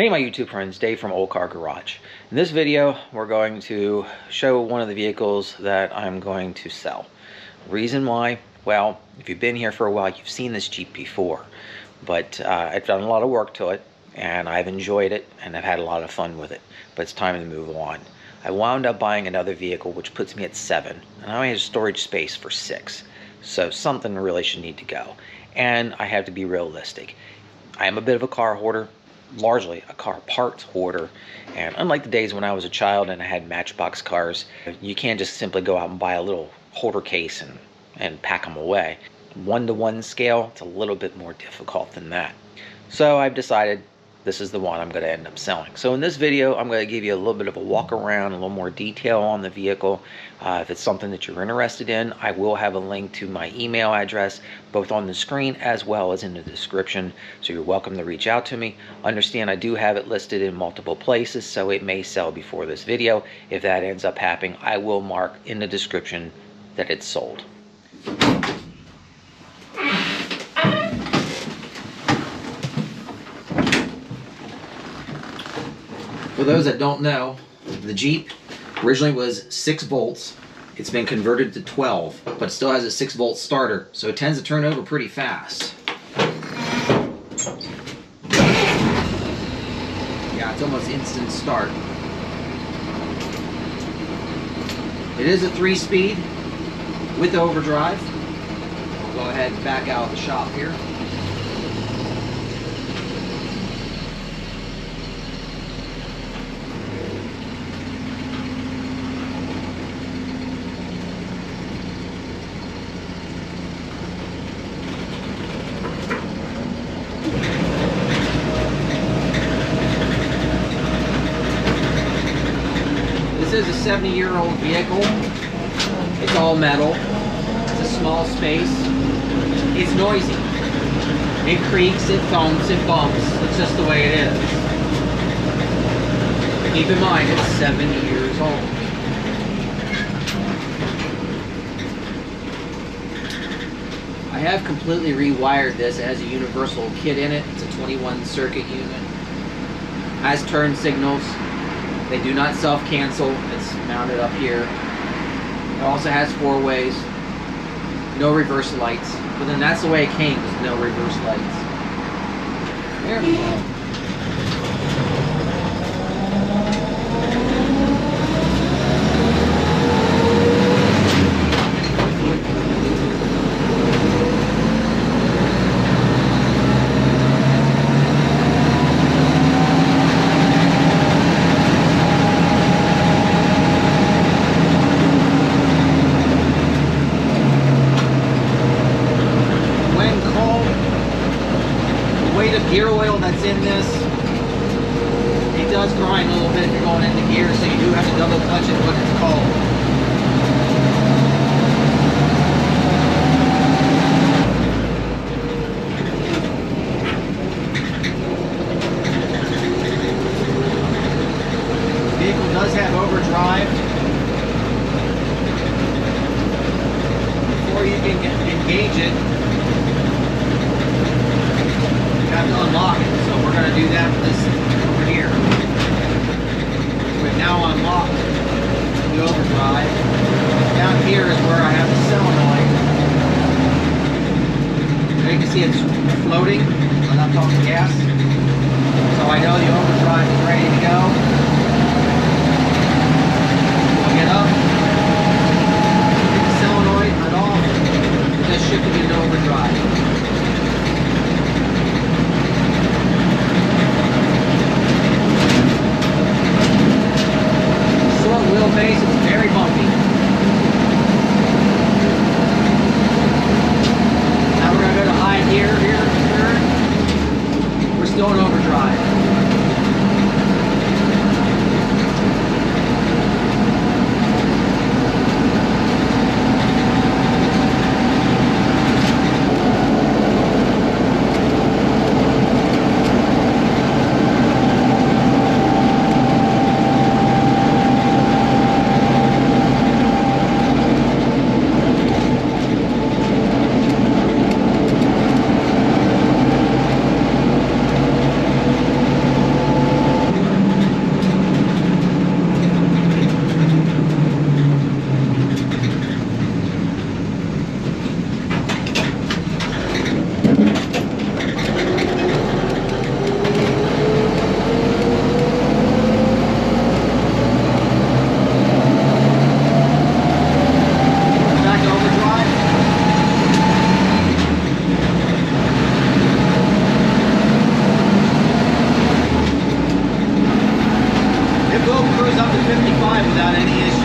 Hey my YouTube friends, Dave from Old Car Garage. In this video we're going to show one of the vehicles that I'm going to sell. Reason why? Well, if you've been here for a while you've seen this Jeep before, but I've done a lot of work to it and I've enjoyed it and I've had a lot of fun with it, but it's time to move on. I wound up buying another vehicle which puts me at 7 and I only have storage space for 6, so something really should need to go, and I have to be realistic. I am a bit of a car hoarder, largely a car parts hoarder, and unlike the days when I was a child and I had Matchbox cars, you can't just simply go out and buy a little holder case and pack them away. One-to-one scale, it's a little bit more difficult than that. So I've decided this is the one I'm going to end up selling. So in this video I'm going to give you a little bit of a walk around, a little more detail on the vehicle. If it's something that you're interested in, I will have a link to my email address both on the screen as well as in the description, so you're welcome to reach out to me. Understand I do have it listed in multiple places, so it may sell before this video. If that ends up happening, I will mark in the description that it's sold. For those that don't know, the Jeep originally was 6 volts. It's been converted to 12, but it still has a 6 volt starter, so it tends to turn over pretty fast. Yeah, it's almost instant start. It is a 3-speed with overdrive. I'll go ahead and back out of the shop here. This is a 70-year-old vehicle. It's all metal. It's a small space. It's noisy. It creaks, it foams, it bumps. It's just the way it is. Keep in mind, it's 70 years old. I have completely rewired this. It has a universal kit in it. It's a 21 circuit unit. Has turn signals. They do not self-cancel. It's mounted up here. It also has 4 ways. No reverse lights. But then that's the way it came, with no reverse lights. There we go. Gear oil that's in this, it does grind a little bit if you're going into gear, so you do have to double clutch it when it's cold. The vehicle does have overdrive. Before you can engage it, have to unlock it, so we're going to do that with this over here. We've now unlocked the overdrive. Down here is where I have the solenoid. You can see it's floating when I'm talking gas, so I know the overdrive is ready to go. I'll get up, hit the solenoid, cut off, and this should be an overdrive. Wheelbase, it's very bumpy. Now we're going to go to high gear here. We're still in overdrive. up to 55 without any issue.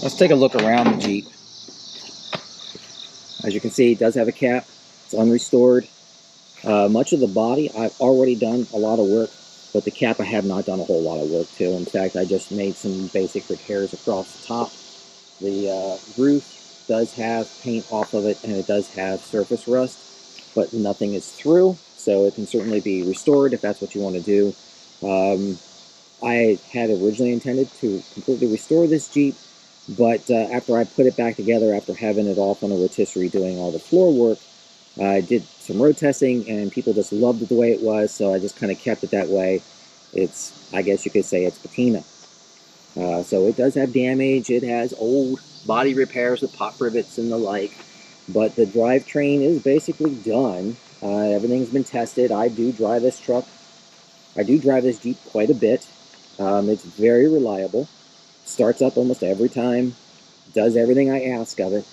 Let's take a look around the Jeep. As you can see, it does have a cap. It's unrestored. Much of the body, I've already done a lot of work, but the cap I have not done a whole lot of work to. In fact, I just made some basic repairs across the top. The roof does have paint off of it, and it does have surface rust, but nothing is through, so it can certainly be restored if that's what you want to do. I had originally intended to completely restore this Jeep, but after I put it back together, after having it off on a rotisserie doing all the floor work, I did some road testing, and people just loved it the way it was, so I just kind of kept it that way. It's, I guess you could say, it's patina. So it does have damage. It has old body repairs with pop rivets and the like, but the drivetrain is basically done. Everything's been tested. I do drive this truck. I do drive this Jeep quite a bit. It's very reliable. Starts up almost every time. Does everything I ask of it.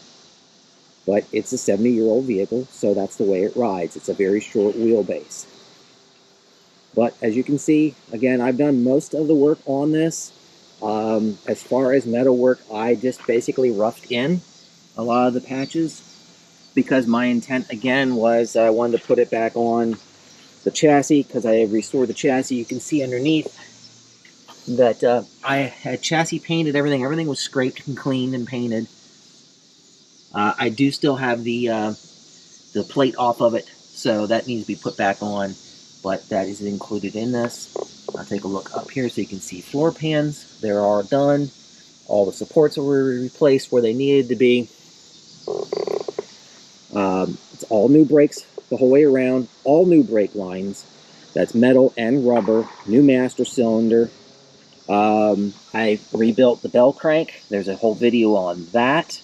But it's a 70-year-old vehicle, so that's the way it rides. It's a very short wheelbase. But as you can see, again, I've done most of the work on this. As far as metal work, I just basically roughed in a lot of the patches because my intent, again, was I wanted to put it back on the chassis because I restored the chassis. You can see underneath that I had chassis painted, everything was scraped and cleaned and painted. I do still have the plate off of it, so that needs to be put back on, but that is included in this. I'll take a look up here so you can see floor pans. They are done. All the supports were replaced where they needed to be. It's all new brakes the whole way around, all new brake lines. That's metal and rubber, new master cylinder. I rebuilt the bell crank. There's a whole video on that.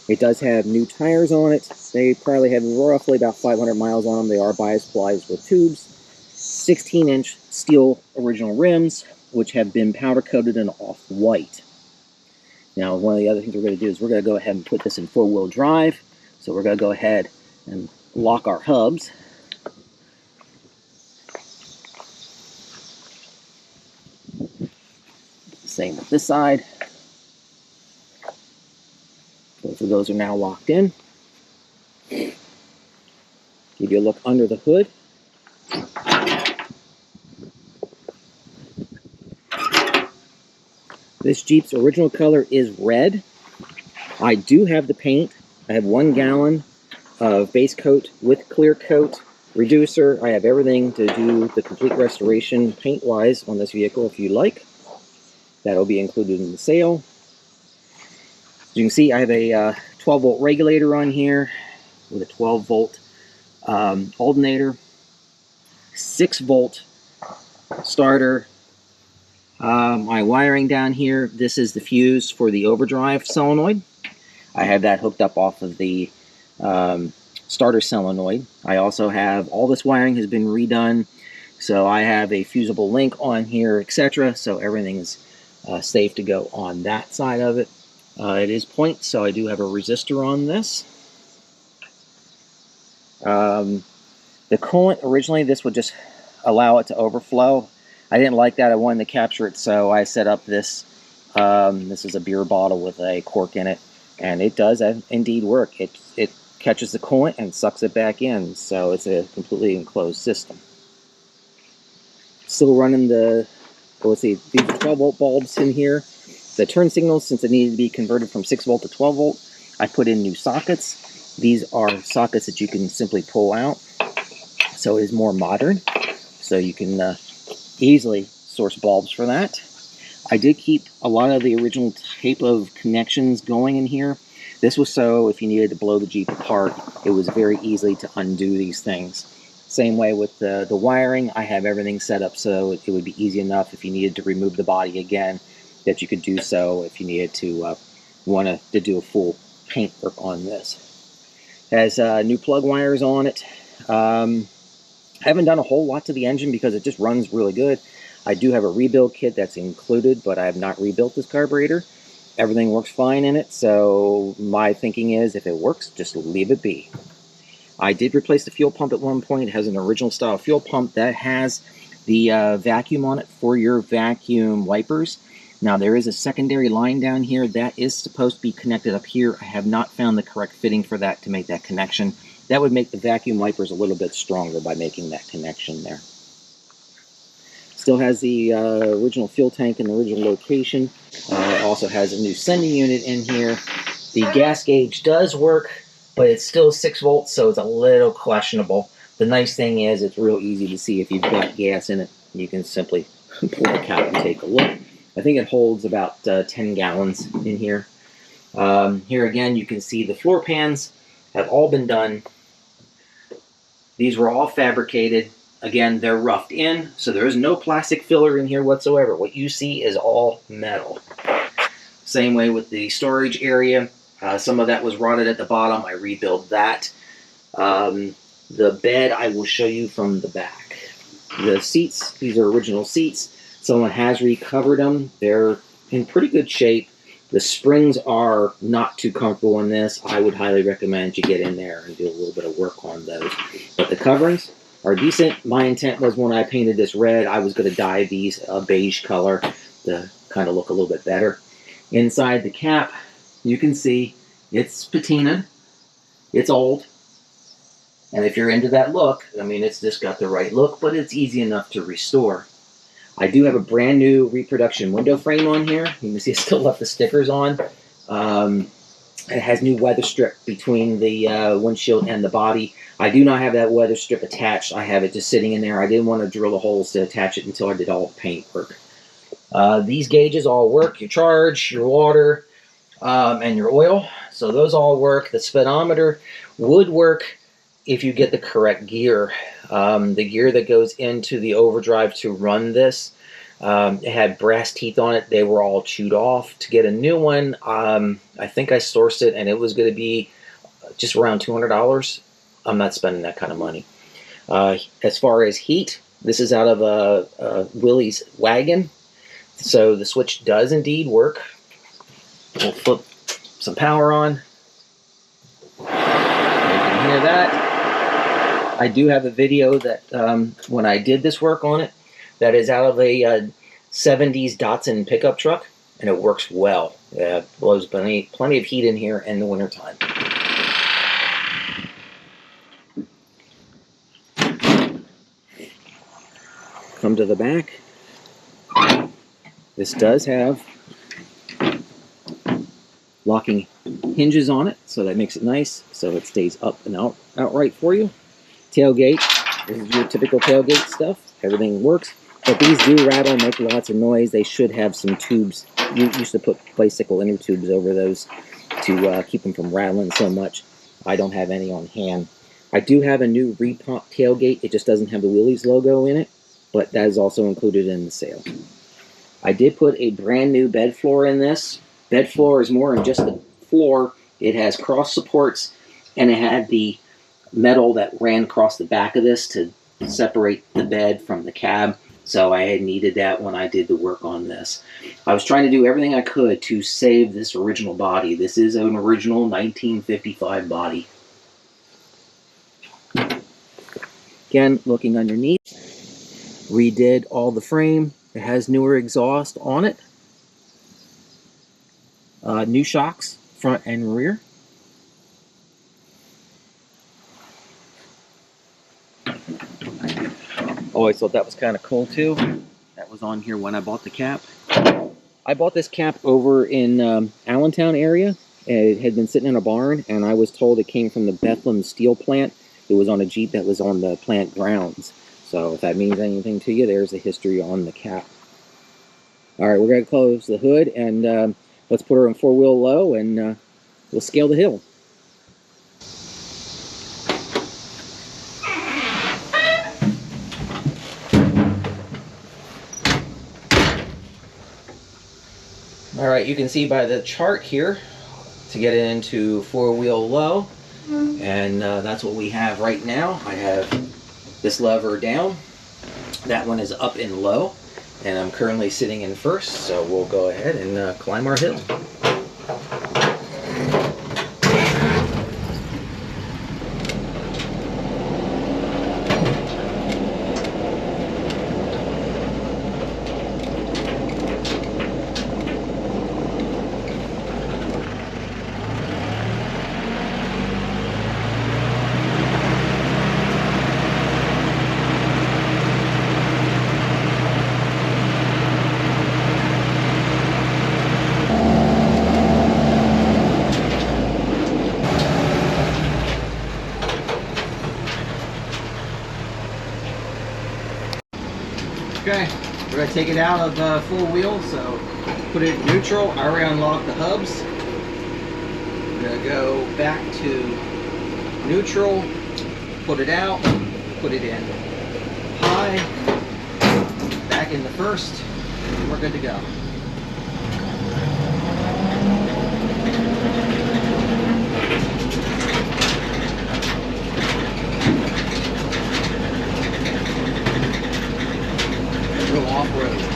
It does have new tires on it. They probably have roughly about 500 miles on them. They are bias plies with tubes. 16-inch steel original rims, which have been powder coated in off-white. Now, one of the other things we're going to do is we're going to go ahead and put this in four-wheel drive. So we're going to go ahead and lock our hubs. Same with this side. Both of those are now locked in. Give you a look under the hood. This Jeep's original color is red. I do have the paint. I have 1 gallon of base coat with clear coat, reducer. I have everything to do the complete restoration paint-wise on this vehicle if you like. That'll be included in the sale. As you can see, I have a 12-volt regulator on here with a 12-volt alternator, 6-volt starter, My wiring down here, this is the fuse for the overdrive solenoid. I have that hooked up off of the starter solenoid. I also have, all this wiring has been redone, so I have a fusible link on here, etc. So everything is safe to go on that side of it. It is point, so I do have a resistor on this. The coolant, originally this would just allow it to overflow. I didn't like that. I wanted to capture it, so I set up this. This is a beer bottle with a cork in it, and it does indeed work. It catches the coolant and sucks it back in, so it's a completely enclosed system. Still running the, let's see, these 12-volt bulbs in here. The turn signals, since it needed to be converted from 6 volt to 12 volt, I put in new sockets. These are sockets that you can simply pull out, so it is more modern. So you can easily source bulbs for that. I did keep a lot of the original type of connections going in here. This was so if you needed to blow the Jeep apart, it was very easy to undo these things. Same way with the wiring, I have everything set up so it would be easy enough if you needed to remove the body again, that you could do so if you needed to want to do a full paint work on this. It has new plug wires on it. I haven't done a whole lot to the engine because it just runs really good. I do have a rebuild kit that's included, but I have not rebuilt this carburetor. Everything works fine in it, so my thinking is if it works, just leave it be. I did replace the fuel pump at one point. It has an original style fuel pump that has the vacuum on it for your vacuum wipers. Now there is a secondary line down here that is supposed to be connected up here. I have not found the correct fitting for that to make that connection. That would make the vacuum wipers a little bit stronger by making that connection there. Still has the original fuel tank in the original location. It also has a new sending unit in here. The gas gauge does work, but it's still 6 volts, so it's a little questionable. The nice thing is it's real easy to see if you've got gas in it. You can simply pull the cap and take a look. I think it holds about 10 gallons in here. Here again, you can see the floor pans have all been done. These were all fabricated. Again, they're roughed in, so there is no plastic filler in here whatsoever. What you see is all metal. Same way with the storage area. Some of that was rotted at the bottom. I rebuilt that. The bed I will show you from the back. The seats, these are original seats. Someone has recovered them. They're in pretty good shape. The springs are not too comfortable in this. I would highly recommend you get in there and do a little bit of work on those. But the coverings are decent. My intent was when I painted this red, I was going to dye these a beige color to kind of look a little bit better. Inside the cap, you can see it's patinaed. It's old. And if you're into that look, I mean, it's just got the right look, but it's easy enough to restore. I do have a brand new reproduction window frame on here. You can see I still left the stickers on. It has new weather strip between the windshield and the body. I do not have that weather strip attached. I have it just sitting in there. I didn't want to drill the holes to attach it until I did all the paint work. These gauges all work. Your charge, your water, and your oil. So those all work. The speedometer would work if you get the correct gear. The gear that goes into the overdrive to run this, it had brass teeth on it. They were all chewed off. To get a new one, I think I sourced it, and it was going to be just around $200. I'm not spending that kind of money. As far as heat, this is out of a Willys wagon, so the switch does indeed work. We'll flip some power on. You can hear that. I do have a video that when I did this work on it, that is out of a 70s Datsun pickup truck, and it works well. It blows plenty of heat in here in the wintertime. Come to the back. This does have locking hinges on it, so that makes it nice, so it stays up and outright for you. Tailgate, this is your typical tailgate stuff. Everything works, but these do rattle, make lots of noise. They should have some tubes. You used to put bicycle inner tubes over those to keep them from rattling so much. I don't have any on hand. I do have a new repomp tailgate. It just doesn't have the Willys logo in it, but that is also included in the sale. I did put a brand new bed floor in this. Bed floor is more than just the floor. It has cross supports, and it had the metal that ran across the back of this to separate the bed from the cab. So I had needed that when I did the work on this. I was trying to do everything I could to save this original body. This is an original 1955 body. Again, looking underneath, redid all the frame. It has newer exhaust on it. New shocks, front and rear. Always thought that was kind of cool too. That was on here when I bought the cap. I bought this cap over in Allentown area. It had been sitting in a barn, and I was told it came from the Bethlehem steel plant. It was on a Jeep that was on the plant grounds. So if that means anything to you, there's the history on the cap. All right, we're going to close the hood, and let's put her in four-wheel low, and we'll scale the hill. All right, you can see by the chart here to get it into four-wheel low, and that's what we have right now. I have this lever down, that one is up and low, and I'm currently sitting in first, so we'll go ahead and climb our hill. Okay, we're going to take it out of full wheel, so put it in neutral. I already unlocked the hubs. We're going to go back to neutral, put it out, put it in high, back into first, and we're good to go. Off-road.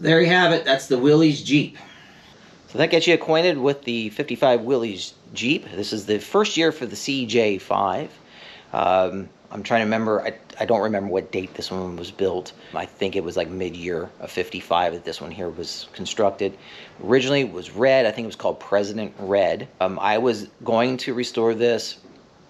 There you have it. That's the Willys Jeep. So that gets you acquainted with the 55 Willys Jeep. This is the first year for the CJ5. I'm trying to remember. I don't remember what date this one was built. I think it was like mid-year of 55 that this one here was constructed. Originally it was red. I think it was called President Red. I was going to restore this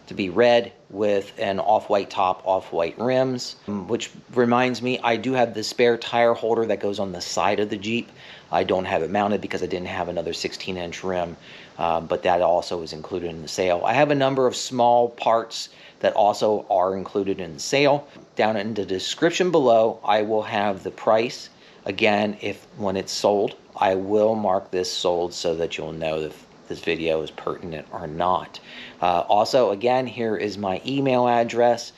to be red with an off-white top, off-white rims, which reminds me, I do have the spare tire holder that goes on the side of the Jeep. I don't have it mounted because I didn't have another 16-inch rim, but that also is included in the sale. I have a number of small parts that also are included in the sale. Down in the description below, I will have the price. Again, when it's sold, I will mark this sold so that you'll know if this video is pertinent or not. Also, again, here is my email address.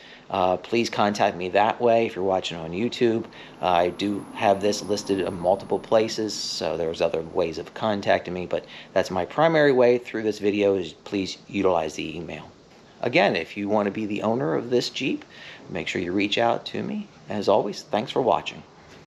Please contact me that way if you're watching on YouTube. I do have this listed in multiple places, so there's other ways of contacting me, but that's my primary way through this video is please utilize the email. Again, if you want to be the owner of this Jeep, make sure you reach out to me. As always, thanks for watching.